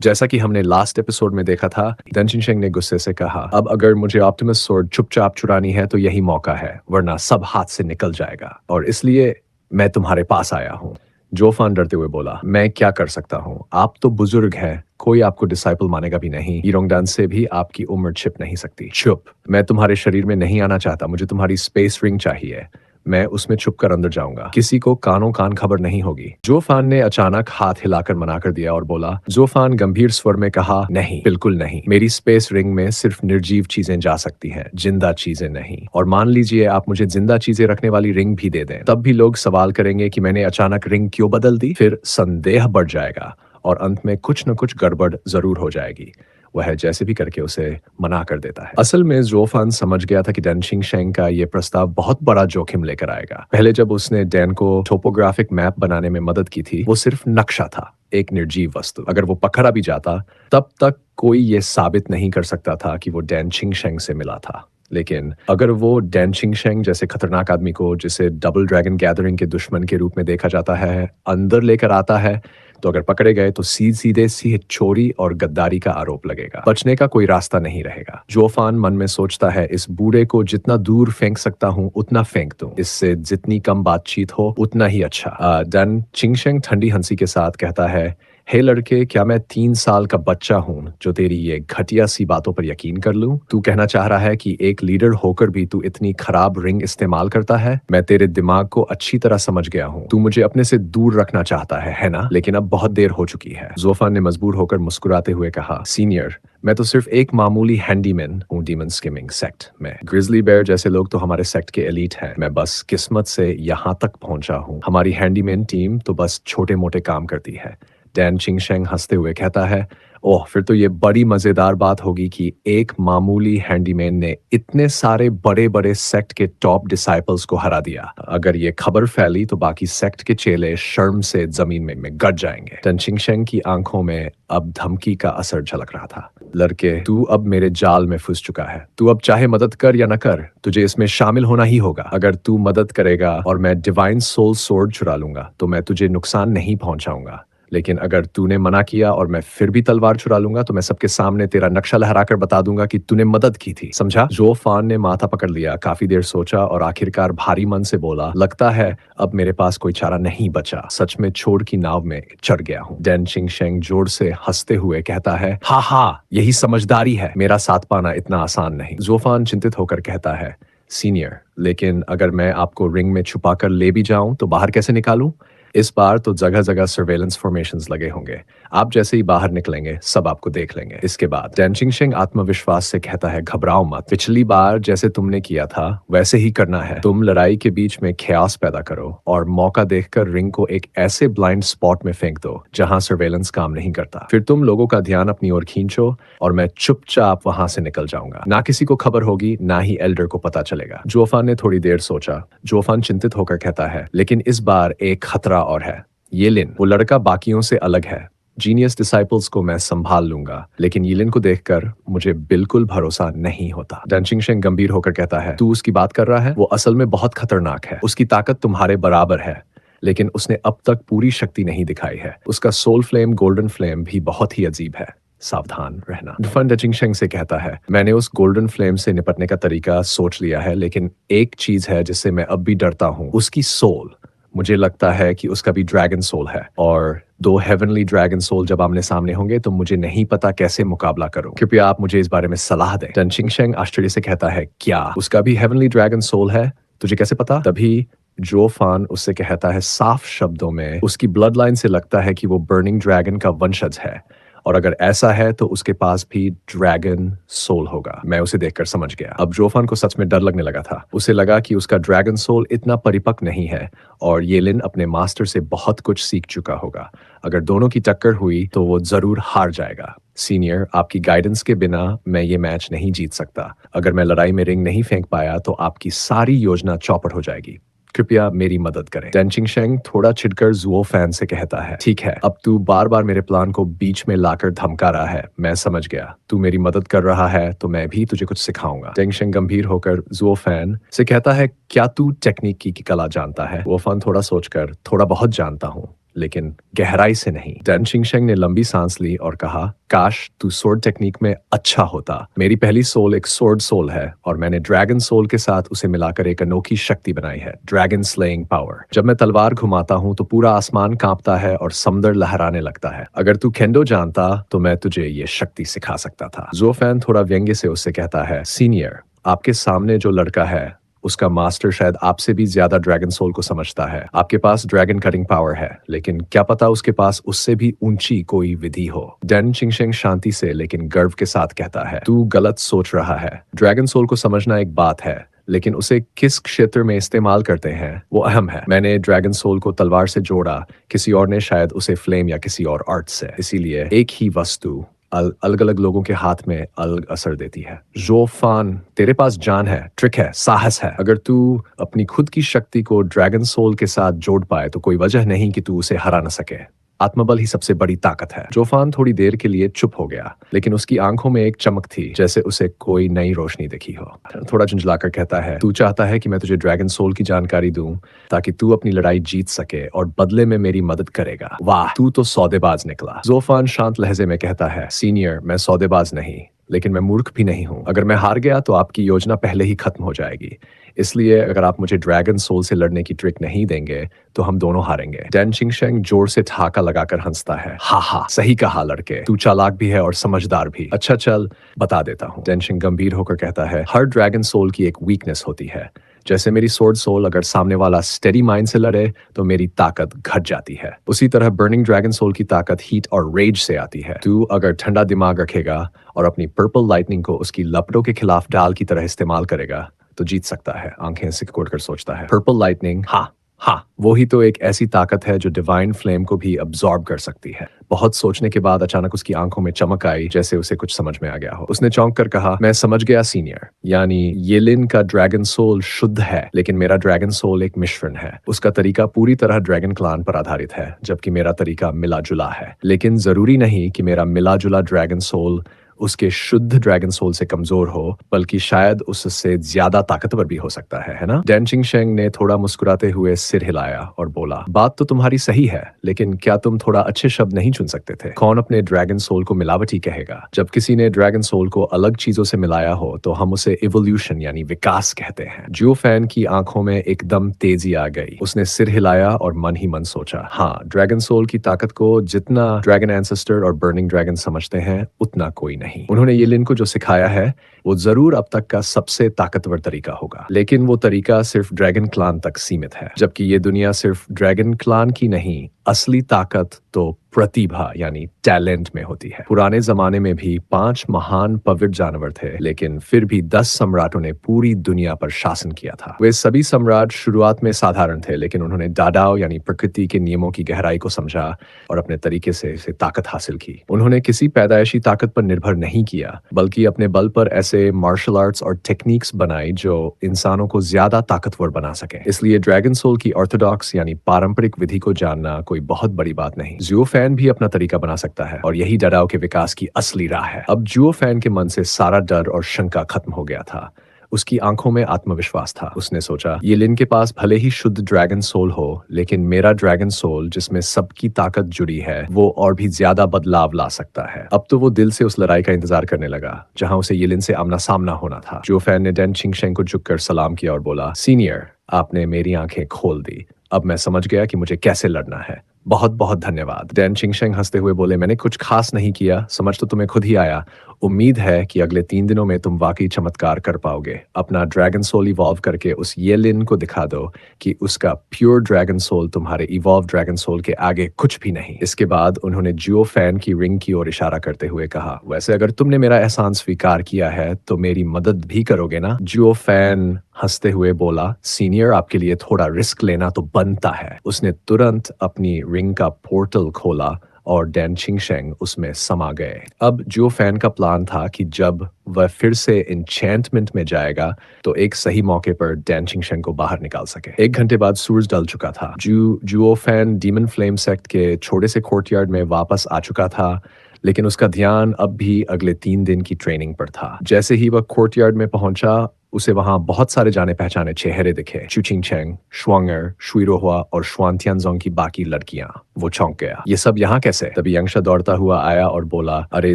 जैसा कि हमने लास्ट एपिसोड में देखा था, दन शिनशेंग ने गुस्से से कहा, अब अगर मुझे ऑप्टिमस स्वॉर्ड चुपचाप चुरानी है तो यही मौका है, वरना सब हाथ से निकल जाएगा और इसलिए मैं तुम्हारे पास आया हूँ। जोफान डरते हुए बोला, मैं क्या कर सकता हूँ? आप तो बुजुर्ग हैं, कोई आपको डिसाइपल मानेगा भी नहीं। यीरोंगडान से भी आपकी उम्र छिप नहीं सकती। चुप, मैं तुम्हारे शरीर में नहीं आना चाहता, मुझे तुम्हारी स्पेस रिंग चाहिए। मैं उसमें छुपकर अंदर जाऊंगा, किसी को कानों कान खबर नहीं होगी। जोफान ने अचानक हाथ हिलाकर मना कर दिया और बोला। जोफान गंभीर स्वर में कहा, नहीं, बिल्कुल नहीं, मेरी स्पेस रिंग में सिर्फ निर्जीव चीजें जा सकती हैं, जिंदा चीजें नहीं। और मान लीजिए आप मुझे जिंदा चीजें रखने वाली रिंग भी दे दें, तब भी लोग सवाल करेंगे कि मैंने अचानक रिंग क्यों बदल दी। फिर संदेह बढ़ जाएगा और अंत में कुछ न कुछ गड़बड़ जरूर हो जाएगी। वह जैसे भी करके उसे मना कर देता है। असल में जोफान समझ गया था कि डैन शिंगशेंग का ये प्रस्ताव बहुत बड़ा जोखिम लेकर आएगा। पहले जब उसने डैन को टोपोग्राफिक मैप बनाने में मदद की थी, वो सिर्फ नक्शा था, एक निर्जीव वस्तु। अगर वो पकड़ा भी जाता, तब तक कोई ये साबित नहीं कर सकता था कि वो डैन शिंगशेंग से मिला था। लेकिन अगर वो डैन शिंगशेंग जैसे खतरनाक आदमी को, जिसे डबल ड्रैगन गैदरिंग के दुश्मन के रूप में देखा जाता है, अंदर लेकर आता है, तो अगर पकड़े गए तो सीधे चोरी और गद्दारी का आरोप लगेगा। बचने का कोई रास्ता नहीं रहेगा। जोफान मन में सोचता है, इस बूढ़े को जितना दूर फेंक सकता हूँ उतना फेंक दूं, इससे जितनी कम बातचीत हो उतना ही अच्छा। डन चिंगशेंग ठंडी हंसी के साथ कहता है, हे लड़के, क्या मैं 3 साल का बच्चा हूँ जो तेरी ये घटिया सी बातों पर यकीन कर लूं? तू कहना चाह रहा है कि एक लीडर होकर भी तू इतनी खराब रिंग इस्तेमाल करता है? मैं तेरे दिमाग को अच्छी तरह समझ गया हूँ। तू मुझे अपने से दूर रखना चाहता है ना? लेकिन अब बहुत देर हो चुकी है। जोफान ने मजबूर होकर मुस्कुराते हुए कहा, सीनियर, मैं तो सिर्फ एक मामूली हैंडीमैन हूँ डीमन स्किमिंग सेक्ट में। ग्रिजली बेयर जैसे लोग तो हमारे सेक्ट के एलीट हैं। मैं बस किस्मत से यहाँ तक पहुंचा हूँ। हमारी हैंडीमैन टीम तो बस छोटे मोटे काम करती है। डैन चिंगशेंग हंसते हुए कहता है, ओह, फिर तो ये बड़ी मजेदार बात होगी कि एक मामूली हैंडीमैन ने इतने सारे बड़े बड़े सेक्ट के टॉप डिसाइपल्स को हरा दिया। अगर ये खबर फैली तो बाकी सेक्ट के चेले शर्म से जमीन में गड़ जाएंगे। डैन चिंगशेंग की आंखों में अब धमकी का असर झलक रहा था। लड़के, तू अब मेरे जाल में फंस चुका है। तू अब चाहे मदद कर या न कर, तुझे इसमें शामिल होना ही होगा। अगर तू मदद करेगा और मैं डिवाइन सोल स्वॉर्ड चुरा लूंगा तो मैं तुझे नुकसान नहीं पहुंचाऊंगा। लेकिन अगर तूने मना किया और मैं फिर भी तलवार चुरा लूंगा तो मैं सबके सामने तेरा नक्शा लहराकर बता दूंगा कि तूने मदद की थी। समझा? जोफान ने माथा पकड़ लिया, काफी देर सोचा और आखिरकार भारी मन से बोला, लगता है अब मेरे पास कोई चारा नहीं बचा। सच में छोड़ की नाव में चढ़ गया हूँ। डैन चिंगशेंग जोर से हंसते हुए कहता है, हा हा, यही समझदारी है। मेरा साथ पाना इतना आसान नहीं। जोफान चिंतित होकर कहता है, सीनियर, लेकिन अगर मैं आपको रिंग में छुपा कर ले भी जाऊं तो बाहर कैसे निकालूं? इस बार तो जगह जगह सर्वेलेंस फॉर्मेशंस लगे होंगे। आप जैसे ही बाहर निकलेंगे सब आपको देख लेंगे। इसके बाद डैन चिंगशेंग आत्मविश्वास से कहता है, घबराओ मत। पिछली बार जैसे तुमने किया था वैसे ही करना है। तुम लड़ाई के बीच में ख्यास पैदा करो और मौका देखकर रिंग को एक ऐसे ब्लाइंड स्पॉट में फेंक दो जहां सर्वेलेंस काम नहीं करता। फिर तुम लोगों का ध्यान अपनी ओर खींचो और मैं चुपचाप वहां से निकल जाऊंगा। ना किसी को खबर होगी, ना ही एल्डर को पता चलेगा। जोफान ने थोड़ी देर सोचा। जोफान चिंतित होकर कहता है, लेकिन इस बार एक खतरा और है। येलिन, वो लड़का बाकियों से अलग है। जीनियस डिसाइपल्स को मैं संभाल लूंगा, लेकिन येलिन को देखकर मुझे बिल्कुल भरोसा नहीं होता। डैन चिंगशेंग गंभीर होकर कहता है, तू उसकी बात कर रहा है? वो असल में बहुत खतरनाक है। उसकी ताकत तुम्हारे बराबर है, लेकिन उसने अब तक पूरी शक्ति नहीं दिखाई है। उसका सोल फ्लेम, गोल्डन फ्लेम भी बहुत ही अजीब है। सावधान रहना। डफन चिंगशेंग से कहता है, मैंने उस गोल्डन फ्लेम से निपटने का तरीका सोच लिया है, लेकिन एक चीज है जिससे मैं अब भी डरता हूँ, उसकी सोल। मुझे लगता है कि उसका भी ड्रैगन सोल है, और दो हेवनली ड्रैगन सोल जब आमने सामने होंगे तो मुझे नहीं पता कैसे मुकाबला करूं। कृपया आप मुझे इस बारे में सलाह दें। डन चिंगशेंग आश्चर्य से कहता है, क्या उसका भी हेवनली ड्रैगन सोल है? तुझे कैसे पता? तभी जोफान उससे कहता है साफ शब्दों में, उसकी ब्लड लाइन से लगता है कि वो बर्निंग ड्रैगन का वंशज है, और अगर ऐसा है तो उसके पास भी ड्रैगन सोल होगा। मैं उसे देखकर समझ गया। अब जोफान को सच में डर लगने लगा था। उसे लगा कि उसका ड्रैगन सोल इतना परिपक्व नहीं है और येलिन अपने मास्टर से बहुत कुछ सीख चुका होगा। अगर दोनों की टक्कर हुई तो वो जरूर हार जाएगा। सीनियर, आपकी गाइडेंस के बिना मैं ये मैच नहीं जीत सकता। अगर मैं लड़ाई में रिंग नहीं फेंक पाया तो आपकी सारी योजना चौपट हो जाएगी। कृपया मेरी मदद करें। डैन चिंगशेंग थोड़ा छिड़कर जुओ फैन से कहता है, ठीक है, अब तू बार बार मेरे प्लान को बीच में लाकर धमका रहा है। मैं समझ गया, तू मेरी मदद कर रहा है तो मैं भी तुझे कुछ सिखाऊंगा। चिंगशेंग गंभीर होकर जुओ फैन से कहता है, क्या तू टेक्निक की कला जानता है? वो फैन थोड़ा सोचकर, थोड़ा बहुत जानता हूँ, लेकिन गहराई से नहीं। डैन शिंगशेंग ने लंबी सांस ली और कहा, काश तू सोर्ड टेक्निक में अच्छा होता। मेरी पहली सोल एक सोर्ड सोल है और मैंने ड्रैगन सोल के साथ उसे मिलाकर एक अनोखी शक्ति बनाई है, ड्रैगन स्लेइंग पावर। जब मैं तलवार घुमाता हूँ तो पूरा आसमान कांपता है और समुद्र लहराने लगता है। अगर तू खेंडो जानता तो मैं तुझे ये शक्ति सिखा सकता था। ज़ो फैन थोड़ा व्यंग्य से उससे कहता है, सीनियर, आपके सामने जो लड़का है उसका मास्टर शायद आपसे भी ज्यादा ड्रैगन सोल को समझता है। आपके पास ड्रैगन कटिंग पावर है, लेकिन क्या पता उसके पास उससे भी ऊंची कोई विधि हो। डैन शिंगशेंग शांति से लेकिन गर्व के साथ कहता है, तू गलत सोच रहा है। ड्रैगन सोल को समझना एक बात है, लेकिन उसे किस क्षेत्र में इस्तेमाल करते हैं वो अहम है। मैंने ड्रैगन सोल को तलवार से जोड़ा, किसी और ने शायद उसे फ्लेम या किसी और आर्ट से। इसीलिए एक ही वस्तु अलग अलग लोगों के हाथ में अलग असर देती है। ज़ो फान, तेरे पास जान है, ट्रिक है, साहस है। अगर तू अपनी खुद की शक्ति को ड्रैगन सोल के साथ जोड़ पाए तो कोई वजह नहीं कि तू उसे हरा न सके। आत्मबल ही सबसे बड़ी ताकत है। जोफान थोड़ी देर के लिए चुप हो गया, लेकिन उसकी आंखों में एक चमक थी, जैसे उसे कोई नई रोशनी दिखी हो। थोड़ा झुंझलाकर कहता है, तू चाहता है कि मैं तुझे ड्रैगन सोल की जानकारी दूं ताकि तू अपनी लड़ाई जीत सके और बदले में मेरी मदद करेगा। वाह, तू तो सौदेबाज निकला। जोफान शांत लहजे में कहता है, सीनियर, मैं सौदेबाज नहीं, लेकिन मैं मूर्ख भी नहीं हूं। अगर मैं हार गया तो आपकी योजना पहले ही खत्म हो जाएगी। इसलिए अगर आप मुझे ड्रैगन सोल से लड़ने की ट्रिक नहीं देंगे तो हम दोनों हारेंगे। डैन शिंगशेंग जोर से ठहाका लगाकर हंसता है, हा हा, सही कहा लड़के, तू चालाक भी है और समझदार भी। अच्छा चल, बता देता हूँ। डैन शिंग गंभीर होकर कहता है, हर ड्रैगन सोल की एक वीकनेस होती है। जैसे मेरी सोर्ड सोल अगर सामने वाला स्टेडी माइंड से लड़े तो मेरी ताकत घट जाती है। उसी तरह बर्निंग ड्रैगन सोल की ताकत हीट और रेज से आती है। तू अगर ठंडा दिमाग रखेगा और अपनी पर्पल लाइटनिंग को उसकी लपटों के खिलाफ डाल की तरह इस्तेमाल करेगा तो जीत सकता है। आंखें सिकोड़ कर सोचता है, पर्पल लाइटनिंग, हाँ हाँ, वो ही तो एक ऐसी ताकत है जो डिवाइन फ्लेम को भी अब्सॉर्ब कर सकती है। बहुत सोचने के बाद अचानक उसकी आंखों में चमक आई, जैसे उसे कुछ समझ में आ गया हो। उसने चौंक कर कहा, मैं समझ गया सीनियर, यानी येलिन का ड्रैगन सोल शुद्ध है, लेकिन मेरा ड्रैगन सोल एक मिश्रण है। उसका तरीका पूरी तरह ड्रैगन क्लान पर आधारित है, जबकि मेरा तरीका मिला जुला है। लेकिन जरूरी नहीं कि मेरा मिला जुला ड्रैगन सोल उसके शुद्ध ड्रैगन सोल से कमजोर हो, बल्कि शायद उससे ज्यादा ताकतवर भी हो सकता है ना? डैन शिंगशेंग ने थोड़ा मुस्कुराते हुए सिर हिलाया और बोला, बात तो तुम्हारी सही है, लेकिन क्या तुम थोड़ा अच्छे शब्द नहीं चुन सकते थे? कौन अपने ड्रैगन सोल को मिलावटी कहेगा? जब किसी ने ड्रैगन सोल को अलग चीजों से मिलाया हो तो हम उसे इवोल्यूशन यानी विकास कहते हैं। जियो फैन की आंखों में एकदम तेजी आ गई। उसने सिर हिलाया और मन ही मन सोचा, हाँ, ड्रैगन सोल की ताकत को जितना ड्रैगन एंसेस्टर और बर्निंग ड्रैगन समझते हैं उतना कोई नहीं। उन्होंने येलिन को जो सिखाया है वो जरूर अब तक का सबसे ताकतवर तरीका होगा, लेकिन वो तरीका सिर्फ ड्रैगन क्लान तक सीमित है। जबकि ये दुनिया सिर्फ ड्रैगन क्लान की नहीं, असली ताकत तो प्रतिभा यानी टैलेंट में होती है। पुराने जमाने में भी 5 महान पवित्र जानवर थे, लेकिन फिर भी 10 सम्राटों ने पूरी दुनिया पर शासन किया था। वे सभी सम्राट शुरुआत में साधारण थे, लेकिन उन्होंने दाडाओ यानी प्रकृति के नियमों की गहराई को समझा और अपने तरीके से इसे ताकत हासिल की। उन्होंने किसी पैदाइशी ताकत पर निर्भर नहीं किया, बल्कि अपने बल पर ऐसे मार्शल आर्ट्स और टेक्निक्स बनाई जो इंसानों को ज्यादा ताकतवर बना सके। इसलिए ड्रैगन सोल की ऑर्थोडॉक्स यानी पारंपरिक विधि को जानना कोई बहुत बड़ी बात नहीं। जियो फैन भी अपना तरीका बना सकता है और यही दाडाओ के विकास की असली राह है। अब जियो फैन के मन से सारा डर और शंका खत्म हो गया था। उसकी आंखों में आत्मविश्वास था। उसने सोचा, येलिन के पास भले ही शुद्ध ड्रैगन सोल हो, लेकिन मेरा ड्रैगन सोल जिसमें सबकी ताकत जुड़ी है वो और भी ज्यादा बदलाव ला सकता है। अब तो वो दिल से उस लड़ाई का इंतजार करने लगा जहां उसे येलिन से आमना सामना होना था। जियो फैन ने डैन शिंगशेंग को झुककर सलाम किया और बोला, सीनियर, आपने मेरी आंखें खोल दी। अब मैं समझ गया कि मुझे कैसे लड़ना है। बहुत बहुत धन्यवाद। डैन शिंगशेंग हंसते हुए बोले, मैंने कुछ खास नहीं किया, समझ तो तुम्हें खुद ही आया। उम्मीद है कि अगले 3 दिनों में तुम वाकई चमत्कार कर पाओगे। अपना ड्रैगन सोल इवॉल्व करके उस येलिन को दिखा दो कि उसका प्योर ड्रैगन सोल तुम्हारे इवॉल्व ड्रैगन सोल के आगे कुछ भी नहीं। इसके बाद उन्होंने जियो फैन की रिंग की ओर इशारा करते हुए कहा, वैसे अगर तुमने मेरा एहसान स्वीकार किया है तो मेरी मदद भी करोगे ना? जियो फैन हंसते हुए बोला, सीनियर, आपके लिए थोड़ा रिस्क लेना तो बनता है। उसने तुरंत अपनी रिंग का पोर्टल खोला और डैन शिंगशेंग उसमें समा गए। अब जियो फैन का प्लान था कि जब वह फिर से एन्चेंटमेंट में जाएगा तो एक सही मौके पर डैन शिंगशेंग को बाहर निकाल सके। 1 घंटे बाद सूरज ढल चुका था। जियो फैन डीमन फ्लेम सेक्ट के छोटे से कोर्टयार्ड में वापस आ चुका था, लेकिन उसका ध्यान अब भी अगले 3 दिन की ट्रेनिंग पर था। जैसे ही वह कोर्टयार्ड में पहुंचा, उसे वहां बहुत सारे जाने पहचाने चेहरे दिखे, चुचिंग चेंग, शुआंगर, शुइरोहुआ और शुआन तियानजोंग की बाकी लड़कियां। वो चौंक गया, ये सब यहाँ कैसे? तभी यंगशा दौड़ता हुआ आया और बोला, अरे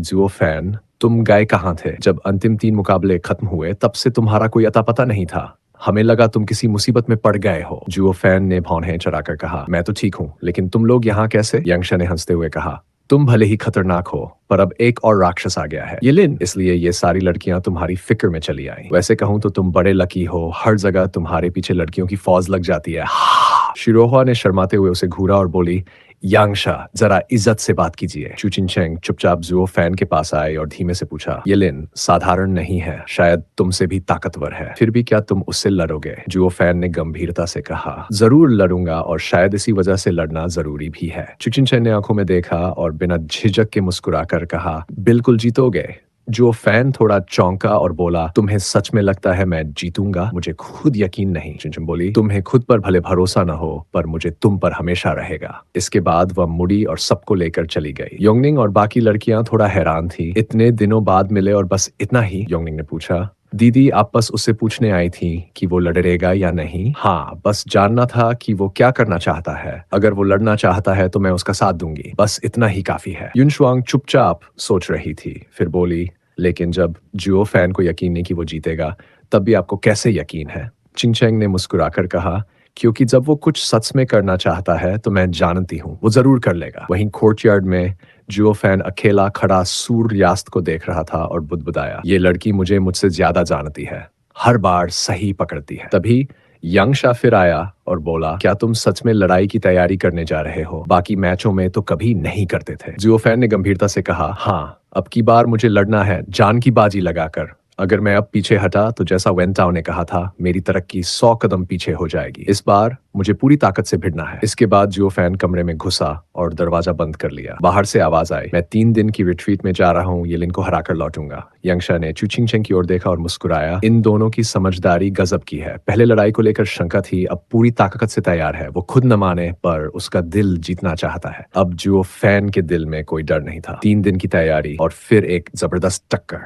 जुओ फैन, तुम गए कहाँ थे? जब अंतिम 3 मुकाबले खत्म हुए तब से तुम्हारा कोई अता पता नहीं था। हमें लगा तुम किसी मुसीबत में पड़ गए हो। जुओ फैन ने भौंहें चढ़ाकर कहा, मैं तो ठीक हूँ, लेकिन तुम लोग यहाँ कैसे? यंगशा ने हंसते हुए कहा, तुम भले ही खतरनाक हो, पर अब एक और राक्षस आ गया है, ये लिन, इसलिए ये सारी लड़कियां तुम्हारी फिक्र में चली आई। वैसे कहूं तो तुम बड़े लकी हो, हर जगह तुम्हारे पीछे लड़कियों की फौज लग जाती है। शिरोहा ने शर्माते हुए उसे घूरा और बोली, यांगशा, जरा इज्जत से बात कीजिए। चुचिनचेंग चुपचाप जुओ फैन के पास आए और धीमे से पूछा, ये लिन साधारण नहीं है, शायद तुमसे भी ताकतवर है, फिर भी क्या तुम उससे लड़ोगे? जुओ फैन ने गंभीरता से कहा, जरूर लड़ूंगा, और शायद इसी वजह से लड़ना जरूरी भी है। चुचिनचेंग ने आंखों में देखा और बिना झिझक के मुस्कुराकर कहा, बिल्कुल जीतोगे। जो फैन थोड़ा चौंका और बोला, तुम्हें सच में लगता है मैं जीतूंगा? मुझे खुद यकीन नहीं। चिंचम बोली, तुम्हें खुद पर भले भरोसा न हो, पर मुझे तुम पर हमेशा रहेगा। इसके बाद वह मुड़ी और सबको लेकर चली गई। योंगनिंग और बाकी लड़कियां थोड़ा हैरान थी, इतने दिनों बाद मिले और बस इतना ही? योंगनिंग ने पूछा, दीदी आप बस उससे पूछने आई थी कि वो लड़ेगा या नहीं? हाँ, बस जानना था कि वो क्या करना चाहता है। अगर वो लड़ना चाहता है तो मैं उसका साथ दूंगी, बस इतना ही काफी है। युनशुआंग चुपचाप सोच रही थी, फिर बोली, लेकिन जब जुओ फैन को यकीन नहीं कि वो जीतेगा, तब भी आपको कैसे यकीन है? चिंगचैंग ने मुस्कुराकर कहा, क्योंकि जब वो कुछ सच में करना चाहता है तो मैं जानती हूँ वो जरूर कर लेगा। वहीं कोर्टयार्ड में जुओ फैन अकेला खड़ा सूर्यास्त को देख रहा था और बुदबुदाया, ये लड़की मुझसे ज्यादा जानती है, हर बार सही पकड़ती है। तभी यंगशा फिर आया और बोला, क्या तुम सच में लड़ाई की तैयारी करने जा रहे हो? बाकी मैचों में तो कभी नहीं करते थे। जुओ फैन ने गंभीरता से कहा, हाँ, अब की बार मुझे लड़ना है, जान की बाजी लगाकर। अगर मैं अब पीछे हटा तो जैसा वेंटाओ ने कहा था, मेरी तरक्की 100 कदम पीछे हो जाएगी। इस बार मुझे पूरी ताकत से भिड़ना है। इसके बाद जुओ फैन कमरे में घुसा और दरवाजा बंद कर लिया। बाहर से आवाज आई, मैं 3 दिन की रिट्रीट में जा रहा हूँ, ये लिन को हराकर लौटूंगा। यंगशा ने चुचिंगचेंग की ओर देखा और मुस्कुराया, इन दोनों की समझदारी गजब की है। पहले लड़ाई को लेकर शंका थी, अब पूरी ताकत से तैयार है। वो खुद न माने पर उसका दिल जीतना चाहता है। अब जुओ फैन के दिल में कोई डर नहीं था। 3 दिन की तैयारी और फिर एक जबरदस्त टक्कर।